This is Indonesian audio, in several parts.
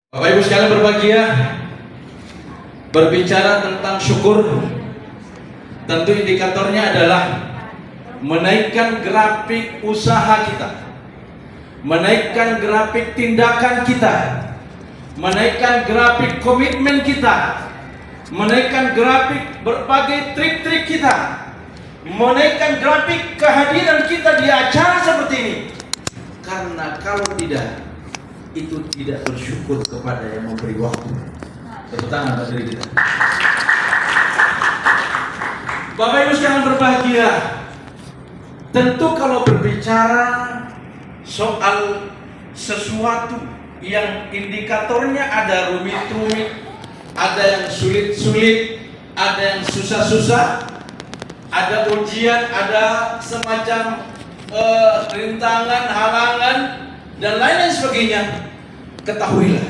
Bapak Ibu sekalian berbahagia, berbicara tentang syukur, tentu indikatornya adalah menaikkan grafik usaha kita, menaikkan grafik tindakan kita, menaikkan grafik komitmen kita, menaikkan grafik berbagai trik-trik kita, menaikkan grafik kehadiran kita di acara seperti ini. Karena kalau tidak, itu tidak bersyukur kepada yang memberi waktu. Tepuk tangan buat diri kita. Bapak Ibu sekalian berbahagia, tentu kalau berbicara soal sesuatu yang indikatornya ada rumit-rumit, ada yang sulit-sulit, ada yang susah-susah, ada ujian, ada semacam rintangan, halangan, dan lain-lain sebagainya. Ketahuilah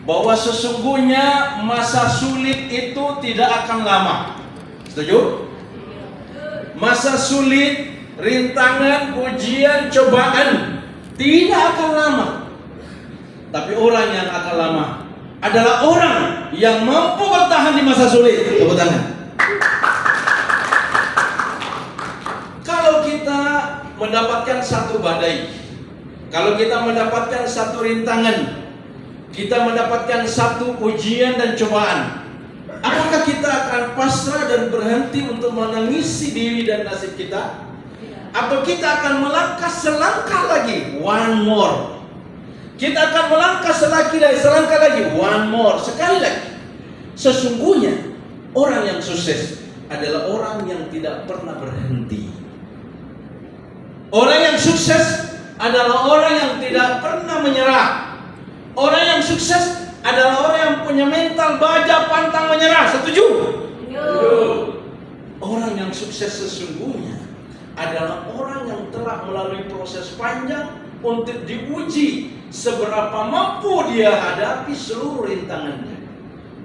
bahwa sesungguhnya masa sulit itu tidak akan lama. Setuju? Masa sulit, rintangan, ujian, cobaan tidak akan lama. Tapi orang yang akan lama adalah orang yang mampu bertahan di masa sulit. Tepuk tangan. Kalau kita mendapatkan satu badai, kalau kita mendapatkan satu rintangan, kita mendapatkan satu ujian dan cobaan, apakah kita akan pasrah dan berhenti untuk menangisi diri dan nasib kita? Atau kita akan melangkah selangkah lagi, one more. Kita akan melangkah selangkah lagi, one more, sekali lagi. Sesungguhnya orang yang sukses adalah orang yang tidak pernah berhenti. Orang yang sukses adalah orang yang tidak pernah menyerah. Orang yang sukses adalah orang yang punya mental baja pantang menyerah. Setuju? Orang yang sukses sesungguhnya adalah orang yang telah melalui proses panjang untuk diuji seberapa mampu dia hadapi seluruh rintangannya.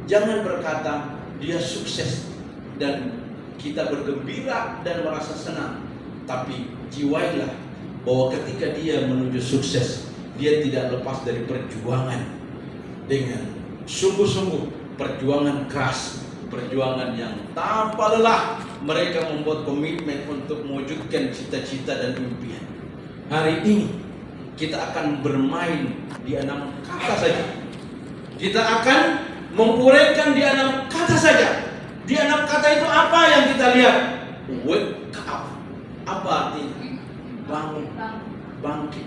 Jangan berkata dia sukses dan kita bergembira dan merasa senang, tapi jiwailah bahwa ketika dia menuju sukses, dia tidak lepas dari perjuangan dengan sungguh-sungguh, perjuangan keras, perjuangan yang tanpa lelah. Mereka membuat komitmen untuk mewujudkan cita-cita dan impian. Hari ini kita akan bermain di 6 kata saja. Kita akan menguraikan di 6 kata saja. Di 6 kata itu apa yang kita lihat? Wake up. Apa artinya? Bangun, bangkit.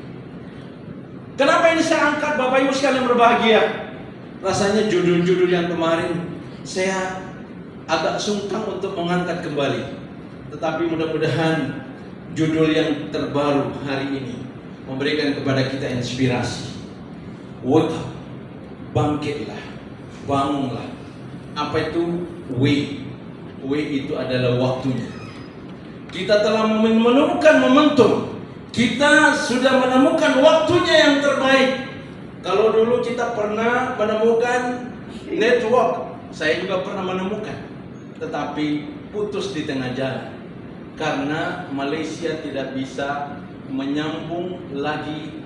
Kenapa ini saya angkat, Bapak Ibu sekalian berbahagia? Rasanya judul-judul yang kemarin saya agak sungkan untuk mengangkat kembali. Tetapi mudah-mudahan judul yang terbaru hari ini memberikan kepada kita inspirasi. Wake up, bangkitlah, bangunlah. Apa itu way? Way itu adalah waktunya. Kita telah menemukan momentum. Kita sudah menemukan waktunya yang terbaik. Kalau dulu kita pernah menemukan network, saya juga pernah menemukan, tetapi putus di tengah jalan karena Malaysia tidak bisa menyambung lagi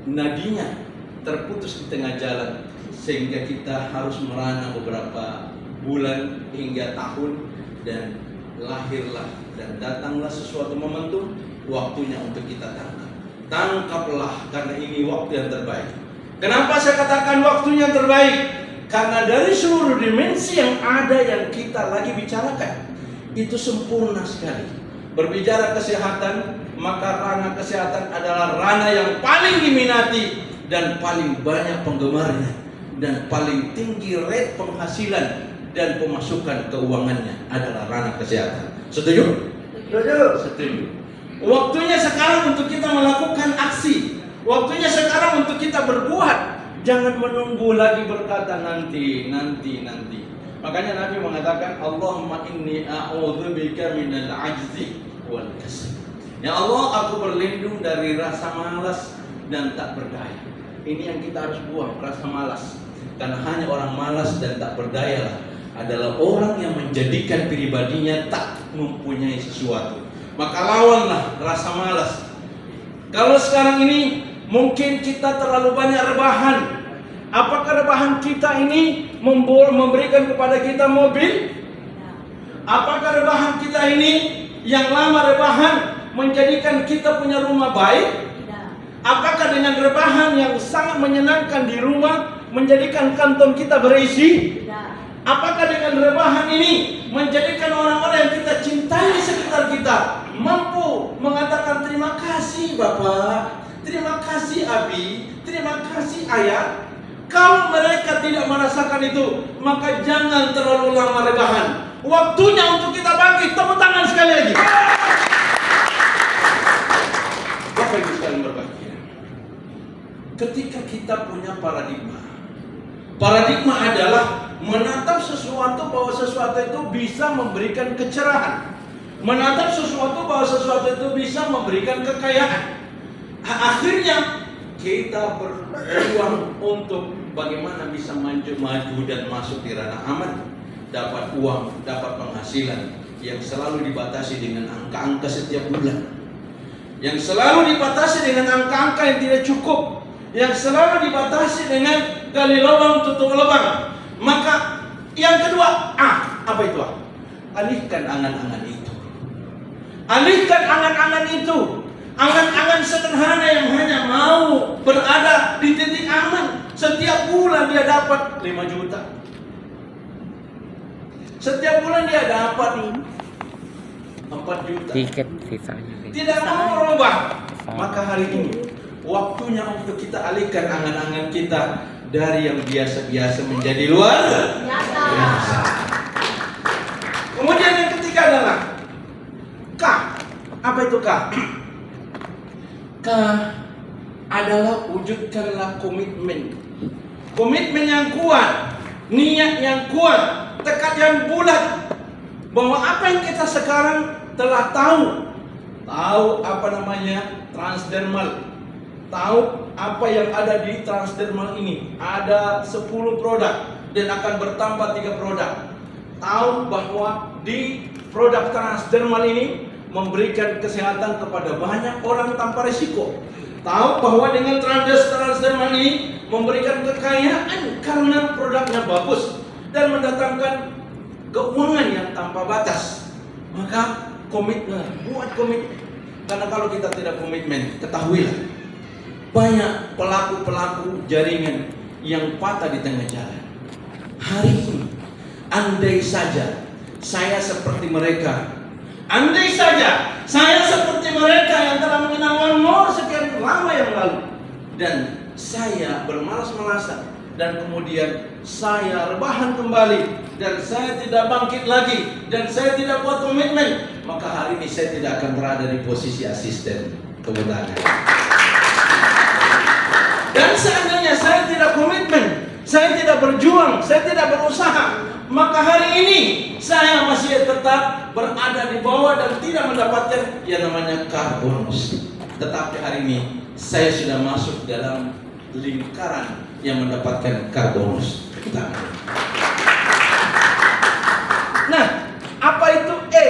nadinya, terputus di tengah jalan, sehingga kita harus merana beberapa bulan hingga tahun, dan lahirlah dan datanglah sesuatu momentum, waktunya untuk kita tangkap. Tangkaplah, karena ini waktu yang terbaik. Kenapa saya katakan waktunya yang terbaik? Karena dari seluruh dimensi yang ada yang kita lagi bicarakan, itu sempurna sekali. Berbicara kesehatan, maka ranah kesehatan adalah ranah yang paling diminati dan paling banyak penggemarnya, dan paling tinggi rate penghasilan dan pemasukan keuangannya adalah ranah kesehatan. Setuju? Setuju. Waktunya sekarang untuk kita melakukan aksi. Waktunya sekarang untuk kita berbuat. Jangan menunggu lagi berkata nanti. Makanya Nabi mengatakan, Allahumma inni a'udzubika minal ajzi wal kasal. Ya Allah, aku berlindung dari rasa malas dan tak berdaya. Ini yang kita harus buang, rasa malas. Karena hanya orang malas dan tak berdaya adalah orang yang menjadikan pribadinya tak mempunyai sesuatu. Maka lawanlah rasa malas. Kalau sekarang ini mungkin kita terlalu banyak rebahan, Apakah rebahan kita ini memberikan kepada kita mobil? Apakah rebahan kita ini yang lama rebahan menjadikan kita punya rumah baik? Apakah dengan rebahan yang sangat menyenangkan di rumah menjadikan kantong kita berisi? Apakah dengan rebahan ini menjadikan orang-orang yang kita cintai di sekitar kita mampu mengatakan terima kasih Bapak, terima kasih Abi, terima kasih Ayah? Kalau mereka tidak merasakan itu, maka jangan terlalu lama rebahan. Waktunya untuk kita bangkit. Tepuk tangan sekali lagi. Bapak Ibu sekalian berbahagia. Ketika kita punya paradigma adalah menatap sesuatu bahwa sesuatu itu bisa memberikan kecerahan. Menatap sesuatu bahwa sesuatu itu bisa memberikan kekayaan. Akhirnya kita berjuang untuk bagaimana bisa maju dan masuk di ranah aman, dapat uang, dapat penghasilan yang selalu dibatasi dengan angka-angka setiap bulan, yang selalu dibatasi dengan angka-angka yang tidak cukup, yang selalu dibatasi dengan gali lubang tutup lubang. Maka yang kedua, apa itu? Alihkan angan-angan itu. Alihkan angan-angan itu. Angan-angan sederhana yang hanya mau berada di titik aman. Setiap bulan dia dapat 5 juta. Setiap bulan dia dapat 4 juta. Tiket sisanya. Tidak mau merubah. Maka hari ini waktunya untuk kita alihkan angan-angan kita dari yang biasa-biasa menjadi luar biasa. Kemudian yang ketiga adalah K. Apa itu K? K adalah wujudkanlah komitmen. Komitmen yang kuat, niat yang kuat, tekad yang bulat bahwa apa yang kita sekarang telah tahu apa namanya transdermal, tahu apa yang ada di transdermal ini, ada 10 produk dan akan bertambah 3 produk. Tahu bahwa di produk transdermal ini memberikan kesehatan kepada banyak orang tanpa risiko. Tahu bahwa dengan transdermal ini memberikan kekayaan karena produknya bagus dan mendatangkan keuangan yang tanpa batas. Maka komitmen, buat komitmen. Karena kalau kita tidak komitmen, ketahuilah banyak pelaku-pelaku jaringan yang patah di tengah jalan. Hari ini, andai saja saya seperti mereka, andai saja saya seperti mereka yang telah mengenal One More sekian lama yang lalu, dan saya bermalas-malasan, dan kemudian saya rebahan kembali, dan saya tidak bangkit lagi, dan saya tidak buat komitmen, maka hari ini saya tidak akan berada di posisi asisten kemudahan. Dan seandainya saya tidak komitmen, saya tidak berjuang, saya tidak berusaha, maka hari ini saya masih tetap berada di bawah dan tidak mendapatkan yang namanya car bonus. Tetapi hari ini saya sudah masuk dalam lingkaran yang mendapatkan car bonus. Nah, apa itu E?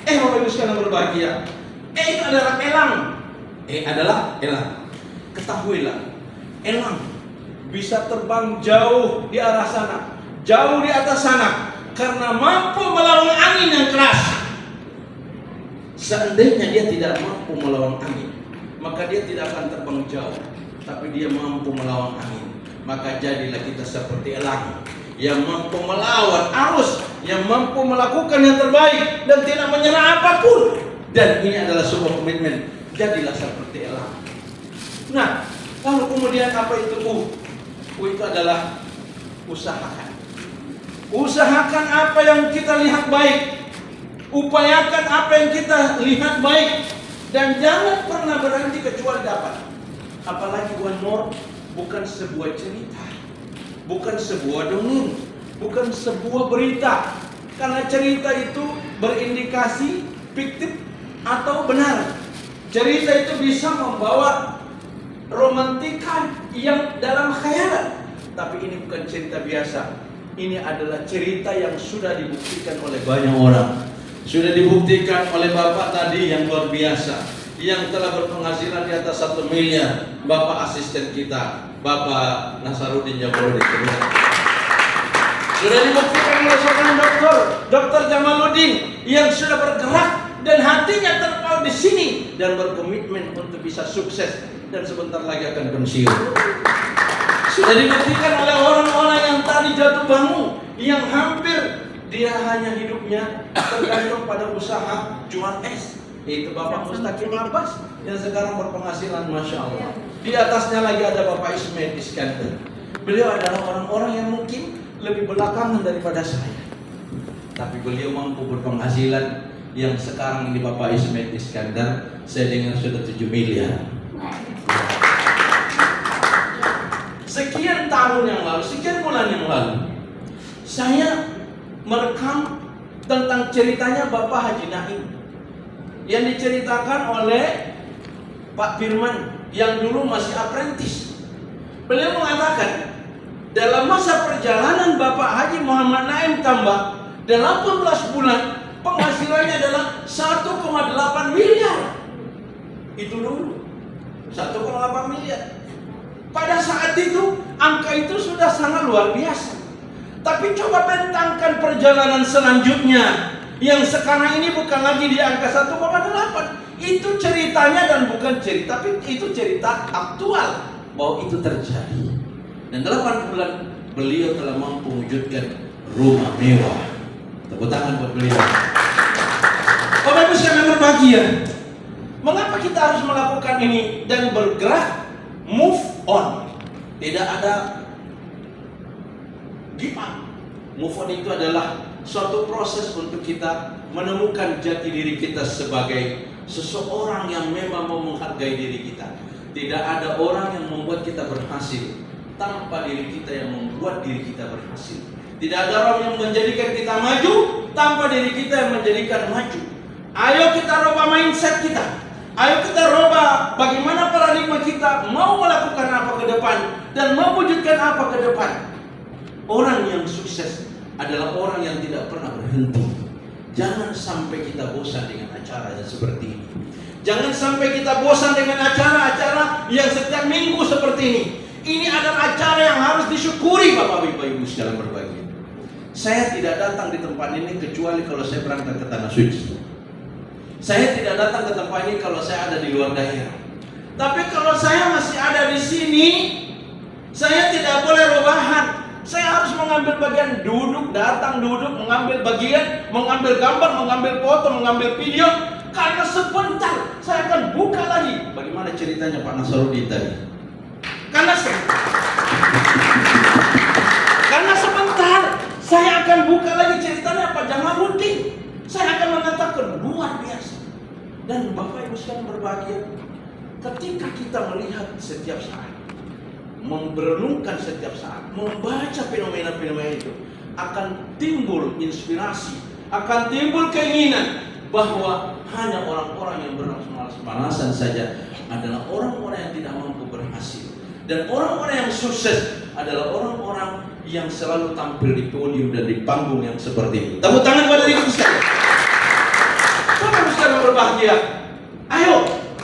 Bapak Ibu sekalian berbahagia. E itu adalah elang. E adalah elang. Ketahuilah, elang bisa terbang jauh di arah sana, jauh di atas sana, karena mampu melawan angin yang keras. Seandainya dia tidak mampu melawan angin, maka dia tidak akan terbang jauh. Tapi dia mampu melawan angin. Maka jadilah kita seperti elang yang mampu melawan arus, yang mampu melakukan yang terbaik dan tidak menyerah apapun. Dan ini adalah sebuah komitmen. Jadilah seperti elang. Nah, lalu kemudian apa itu U? U itu adalah usahakan. Usahakan apa yang kita lihat baik. Upayakan apa yang kita lihat baik. Dan jangan pernah berhenti kecuali dapat. Apalagi One More bukan sebuah cerita, bukan sebuah dongeng, bukan sebuah berita. Karena cerita itu berindikasi fiktif atau benar. Cerita itu bisa membawa romantika yang dalam khayalan. Tapi ini bukan cerita biasa. Ini adalah cerita yang sudah dibuktikan oleh banyak orang. Sudah dibuktikan oleh Bapak tadi yang luar biasa, yang telah berpenghasilan di atas 1 miliar, Bapak asisten kita. Bapak Nasarudin Jamaludin. Sudah dibuktikan oleh seorang Dokter Jamaludin yang sudah bergerak dan hatinya terpaut di sini dan berkomitmen untuk bisa sukses dan sebentar lagi akan pensiun. Sudah dibuktikan oleh orang-orang yang tadi jatuh bangun, yang hampir dia hanya hidupnya tergantung pada usaha jual es. Itu Bapak Mustaqim Abbas yang sekarang berpenghasilan Masya Allah. Di atasnya lagi ada Bapak Ismail Iskandar. Beliau adalah orang-orang yang mungkin lebih belakangan daripada saya, tapi beliau mampu berpenghasilan yang sekarang ini Bapak Ismail Iskandar saya dengar sudah 7 miliar. Sekian tahun yang lalu, sekian bulan yang lalu, saya merekam tentang ceritanya Bapak Haji Naim yang diceritakan oleh Pak Firman yang dulu masih apprentice. Beliau mengatakan dalam masa perjalanan Bapak Haji Muhammad Naim Tambak 18 bulan penghasilannya adalah 1,8 miliar. Itu dulu 1,8 miliar. Pada saat itu angka itu sudah sangat luar biasa. Tapi coba bentangkan perjalanan selanjutnya yang sekarang ini bukan lagi di angka 1,8. Itu ceritanya dan bukan cerita, tapi itu cerita aktual bahwa itu terjadi. Dan 8 bulan beliau telah mampu mewujudkan rumah mewah. Tepuk tangan buat beliau. Bapak Ibu sekalian berbahagia, mengapa kita harus melakukan ini dan bergerak move on? Tidak ada give up. Move on itu adalah suatu proses untuk kita menemukan jati diri kita sebagai seseorang yang memang mau menghargai diri kita. Tidak ada orang yang membuat kita berhasil tanpa diri kita yang membuat diri kita berhasil. Tidak ada orang yang menjadikan kita maju tanpa diri kita yang menjadikan maju. Ayo kita rubah mindset kita. Ayo kita rubah bagaimana paradigma kita mau melakukan apa ke depan dan mewujudkan apa ke depan. Orang yang sukses adalah orang yang tidak pernah berhenti. Jangan sampai kita bosan dengan acara yang seperti ini. Jangan sampai kita bosan dengan acara-acara yang setiap minggu seperti ini. Ini adalah acara yang harus disyukuri Bapak Ibu sekalian berbahagia. Saya tidak datang di tempat ini kecuali kalau saya berangkat ke Tanah Suci. Saya tidak datang ke tempat ini kalau saya ada di luar daerah. Tapi kalau saya masih ada di sini, saya tidak boleh rebahan. Saya harus mengambil bagian duduk, datang duduk, mengambil bagian, mengambil gambar, mengambil foto, mengambil video. Karena sebentar saya akan buka lagi. Bagaimana ceritanya Pak Nasarudin tadi? Karena sebentar saya akan buka lagi ceritanya Pak Jamaludin. Saya akan mengatakan luar biasa. Dan Bapak Ibu sekalian berbahagia, ketika kita melihat setiap saat, merenungkan setiap saat, membaca fenomena-fenomena itu, akan timbul inspirasi, akan timbul keinginan bahwa hanya orang-orang yang bermalas-malasan saja adalah orang-orang yang tidak mampu berhasil. Dan orang-orang yang sukses adalah orang-orang yang selalu tampil di podium dan di panggung yang seperti ini. Tepuk tangan pada diri kita sekalian. Bapak sekalian berbahagia. Ayo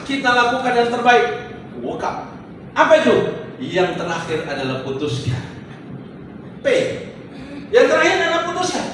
kita lakukan yang terbaik. Woke up. Apa itu? Yang terakhir adalah putuskan. P. Yang terakhir adalah putuskan.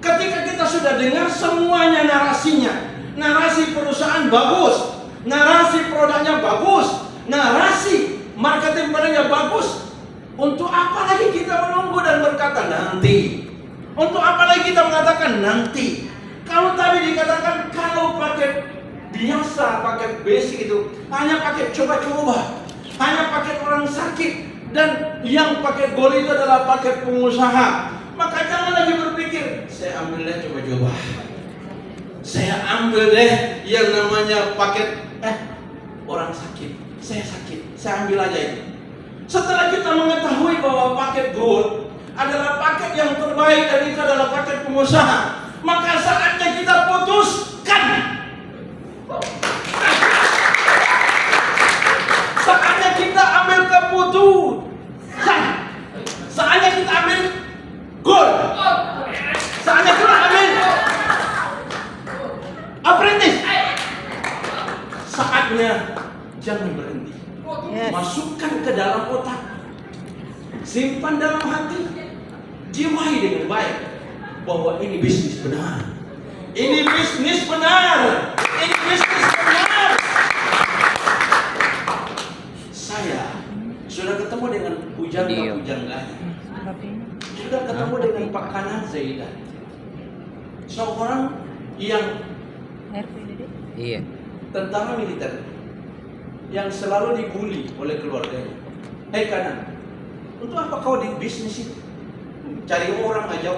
Ketika kita sudah dengar semuanya narasinya, narasi perusahaan bagus, narasi produknya bagus, narasi marketing produknya bagus, untuk apa lagi kita menunggu dan berkata nanti? Untuk apa lagi kita mengatakan nanti? Kalau tadi dikatakan kalau pakai biasa, pakai basic itu hanya pakai coba-coba, hanya pakai orang sakit, dan yang pakai gol itu adalah pakai pengusaha. Maka jangan lagi berpikir saya ambil deh coba-coba, saya ambil deh yang namanya paket orang sakit, saya sakit, saya ambil aja itu. Setelah kita mengetahui bahwa paket gold adalah paket yang terbaik dan itu adalah paket pengusaha, maka saatnya kita putuskan. Saatnya kita ambil keputusan. Saatnya kita ambil gold. Saatnya kita ambil apprentice. Saatnya jangan berhenti. Masukkan ke dalam otak simpan dalam hati, jiwai dengan baik bahwa ini bisnis benar. Ini bisnis benar. Ini bisnis benar. Saya sudah ketemu dengan pujangga-pujangganya. Sudah ketemu dengan Pak Kanan Zaidan. Seorang yang tentara militer yang selalu dibully oleh keluarganya. Kanan, untuk apa kau di bisnis itu? Cari orang, ajak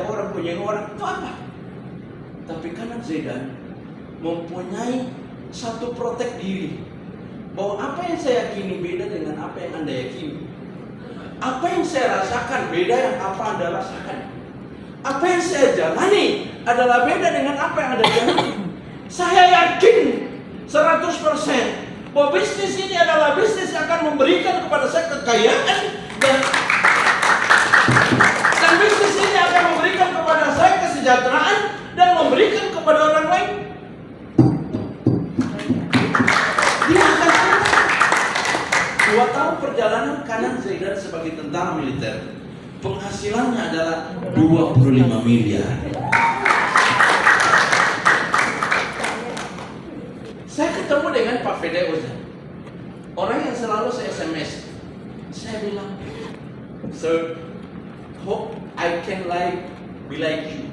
orang, punya orang, itu apa? Tapi Kanan Zaidan mempunyai satu protek diri bahwa apa yang saya yakini beda dengan apa yang Anda yakini. Apa yang saya rasakan beda yang apa Anda rasakan. Apa yang saya jalani adalah beda dengan apa yang Anda jalani. Saya yakin 100% bahwa bisnis ini adalah bisnis yang akan memberikan kepada saya kekayaan dan bisnis ini akan memberikan kepada saya kesejahteraan dan memberikan kepada orang lain. Dia akan 2 tahun perjalanan Kanan Zaidan sebagai tentara militer, penghasilannya adalah 25 miliar. Saya ketemu dengan Pak Fede Ozan, orang yang selalu saya SMS. Saya bilang, "Sir, hope I can be like you.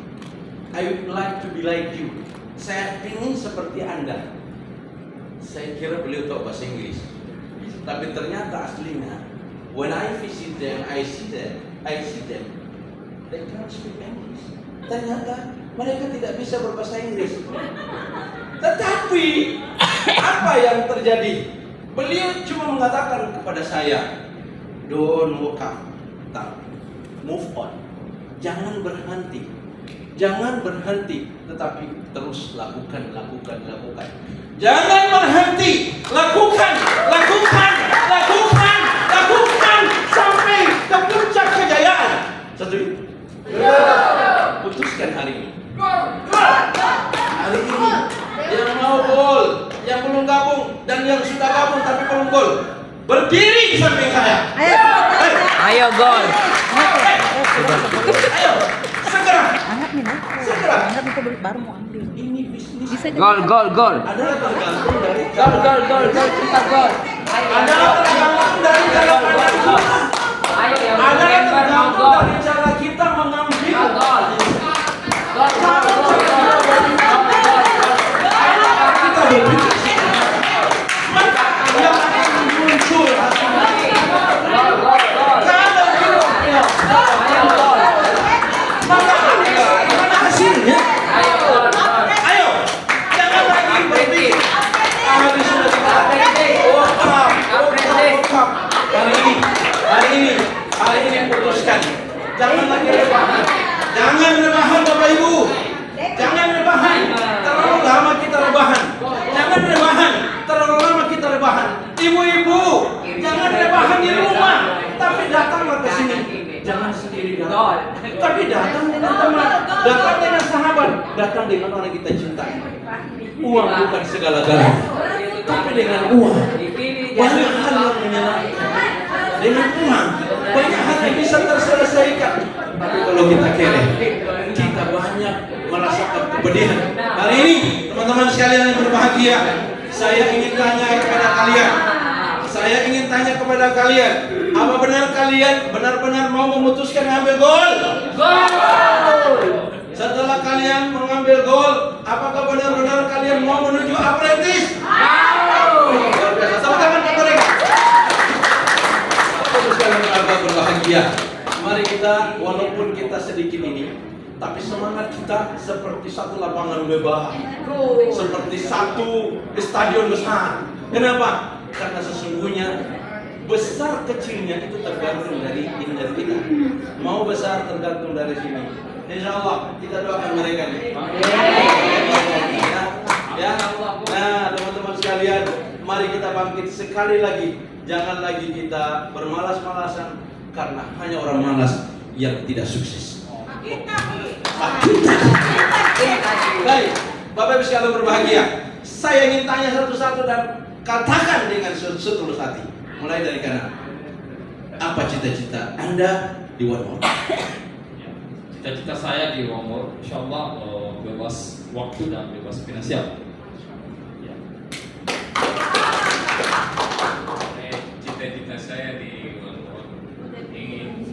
I would like to be like you." Saya ingin seperti Anda. Saya kira beliau tahu bahasa Inggris, tapi ternyata aslinya, when I visit them, I see them, they cannot speak English. Ternyata mereka tidak bisa berbahasa Inggris. Tetapi apa yang terjadi? Beliau cuma mengatakan kepada saya, "Don't walk up, move on. Jangan berhenti, tetapi terus lakukan. Jangan berhenti, lakukan sampai ke puncak kejayaan." Setuju? Putuskan hari ini. Hari ini yang mau gol, yang belum gabung dan yang sudah gabung tapi belum gol, berdiri di samping saya. Ayo gol. Ayo, segera. Angkat nih baru mau ambil. Ini bisnis. Gol. Adalah tergantung dari Gol. Kita gol. adalah tergantung dari cara pandang kita. Ayo yang Adalah lempar mau tergantung gol. dari cara kita mengambil. Gol. Kita berpikir. Maka yang akan muncul hasilnya. Kalau kita maka mana hasilnya? Ayo, jangan lagi berpikir. Hari sudah dikatakan. Hari ini putuskan. Jangan lagi rebahan. Jangan rebahan Bapak Ibu. Jangan rebahan. Terlalu lama kita rebahan. Jangan rebahan. Terlalu lama kita rebahan. Ibu-ibu, jangan rebahan di rumah, tapi datanglah ke sini. Jangan sendiri datang, tapi datang dengan teman, datang dengan sahabat, datang dengan orang yang kita cintai. Uang bukan segala-galanya, tapi dengan uang banyak hal yang menyenangkan. Dengan uang banyak hal yang bisa terselesaikan. Tapi kalau kita kere, kita banyak merasakan kepedihan. Hari ini teman-teman sekalian yang berbahagia, saya ingin tanya kepada kalian, apa benar kalian benar-benar mau memutuskan mengambil gol? Setelah kalian mengambil gol, apakah benar-benar kalian mau menuju apprentice? Luar biasa. Tepuk tangan buat mereka. Terus kalian berbahagia. Mari kita, walaupun kita sedikit ini, tapi semangat kita seperti satu lapangan bebas, seperti satu stadion besar. Kenapa? Karena sesungguhnya besar kecilnya itu tergantung dari iman kita. Mau besar tergantung dari sini. Insya Allah kita doakan mereka nih. Ya. Nah, teman-teman sekalian, mari kita bangkit sekali lagi. Jangan lagi kita bermalas-malasan, karena hanya orang malas yang tidak sukses. Baik, Bapak Ibu sekalian berbahagia. Saya ingin tanya satu-satu dan katakan dengan setulus hati. Mulai dari kanan. Apa cita-cita Anda di One More? Ya. Cita-cita saya di One More, insya Allah bebas waktu dan bebas finansial. Ya. Cita-cita saya di One More ingin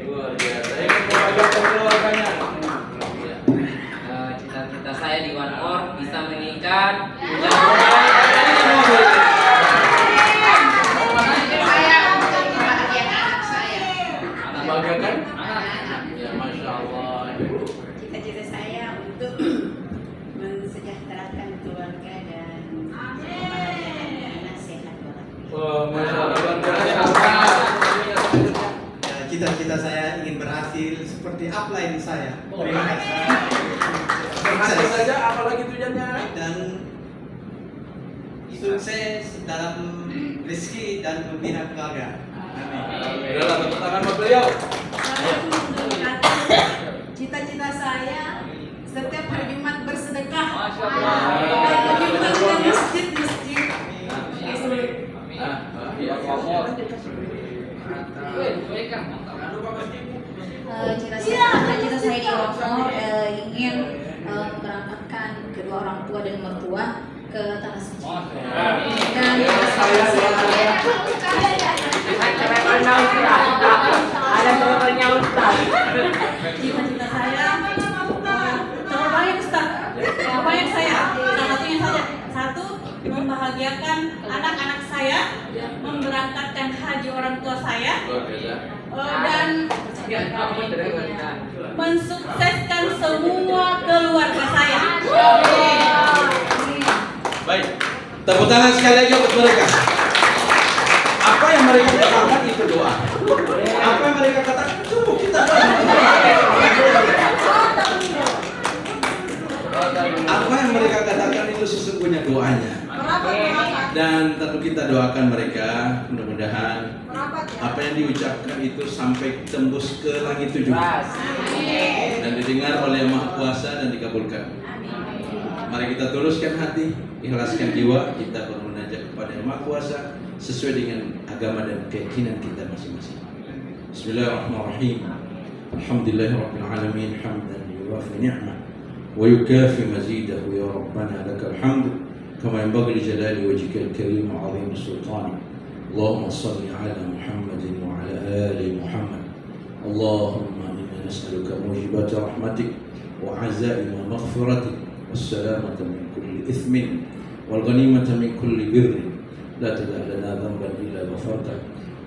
Luar biasa. Ini mengagakkan keluarganya. Cita-cita saya di One More bisa meningkat. Banggakan? Ya, Masya Allah. Cita-cita saya untuk mensejahterakan keluarga dan membahagiakan anak sehat walafiat. Oh, Masya Allah. Luar biasa. Ya, cita-cita saya ingin berhasil seperti upline saya. Terima kasih. Berhasil saja, apalagi tujuannya. Dan sukses dalam rezeki dan pembina keluarga. Amin. Udahlah, tepuk tangan buat beliau. Cita-cita saya setiap hari Jumat bersedekah Masya dan Allah. menyumbang ke masjid-masjid. Cita-cita saya di One More ingin memberangkatkan kedua orang tua dan mertua ke tanah suci. Dan Ada telepon Ustaz. cita-cita saya terlalu banyak Ustaz. Banyak saya. Salah satunya saja. Satu, membahagiakan anak-anak saya, memberangkatkan haji orang tua saya, dan mensukseskan semua keluarga saya. Baik, tepuk tangan sekali lagi untuk mereka. Apa yang mereka katakan itu doa. Apa yang mereka katakan itu kita doa. Apa yang mereka katakan itu sesungguhnya doanya. Dan tentu kita doakan mereka, mudah-mudahan apa yang diucapkan itu sampai tembus ke langit 7 dan didengar oleh Yang Maha Kuasa dan dikabulkan. Mari kita tuluskan hati, ikhlaskan jiwa, kita bermunajat kepada Yang Maha Kuasa sesuai dengan agama dan keyakinan kita masing-masing. Bismillahirrahmanirrahim. Alhamdulillahirabbil alamin hamdan yuwafi ni'mah wa yukafi mazidahu ya rabbana lakal hamd kama yanbaghi li jalali wajhikal karim wa 'azimi sultanik. Allahumma shalli 'ala Muhammadin wa 'ala ali Muhammad. Allahumma inna nas'aluka mujibati rahmatik wa 'azaima maghfiratik was-salamata min kulli ithmin wal ghanimata min kulli birrin. لا تدع لنا ذنبا إلا غفرته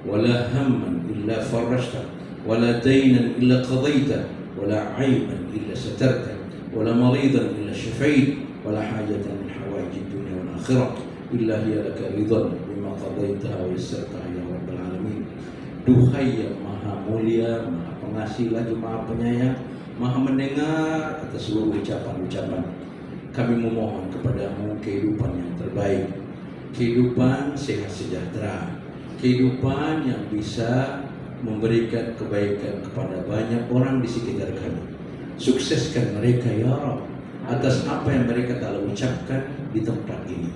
ولا هما إلا فرجته ولا دينا إلا قضيته ولا عيبا إلا سترته ولا مريضا إلا شفيت ولا حاجة من حوائج الدنيا والآخرة إلا هي لك رضا بما قضيتها ويسرتها يا رب العالمين. Duhai yang maha mulia, maha pengasih lagi maha penyayang, maha mendengar atas seluruh ucapan-ucapan, kami memohon kepadamu kehidupan yang terbaik, kehidupan sehat sejahtera, kehidupan yang bisa memberikan kebaikan kepada banyak orang di sekitar kami. Sukseskan mereka ya Rabb atas apa yang mereka telah ucapkan di tempat ini.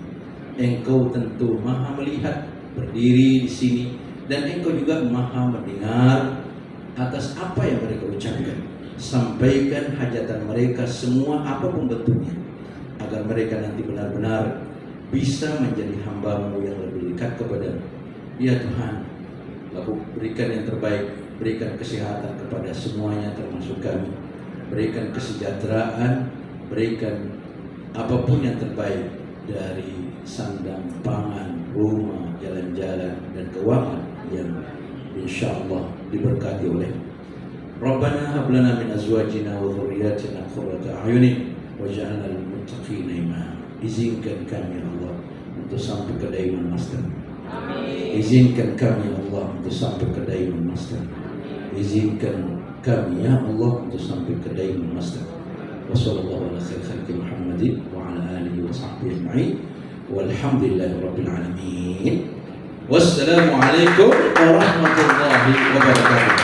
Engkau tentu maha melihat berdiri di sini dan engkau juga maha mendengar atas apa yang mereka ucapkan. Sampaikan hajatan mereka semua apapun bentuknya, agar mereka nanti benar-benar bisa menjadi hamba-Mu yang lebih dekat kepadamu. Ya Tuhan, lalu berikan yang terbaik, berikan kesehatan kepada semuanya termasuk kami, berikan kesejahteraan, berikan apapun yang terbaik dari sandang, pangan, rumah, jalan-jalan dan keuangan yang insyaallah diberkati oleh Rabbana hab lana min azwajina wa dhurriyyatina qurrata a'yunin waj'alna lil muttaqina imama. Izinkan kami Allah untuk sampai ke Daiman Master. Izinkan kami Allah untuk sampai ke Daiman Master. Izinkan kami ya Allah untuk sampai ke Daiman Master. Wassallallahu ala khairi Muhammadin wa ala alihi wa sahbihi ajma'in. Walhamdulillahirabbil alamin. Wassalamu alaikum warahmatullahi wabarakatuh.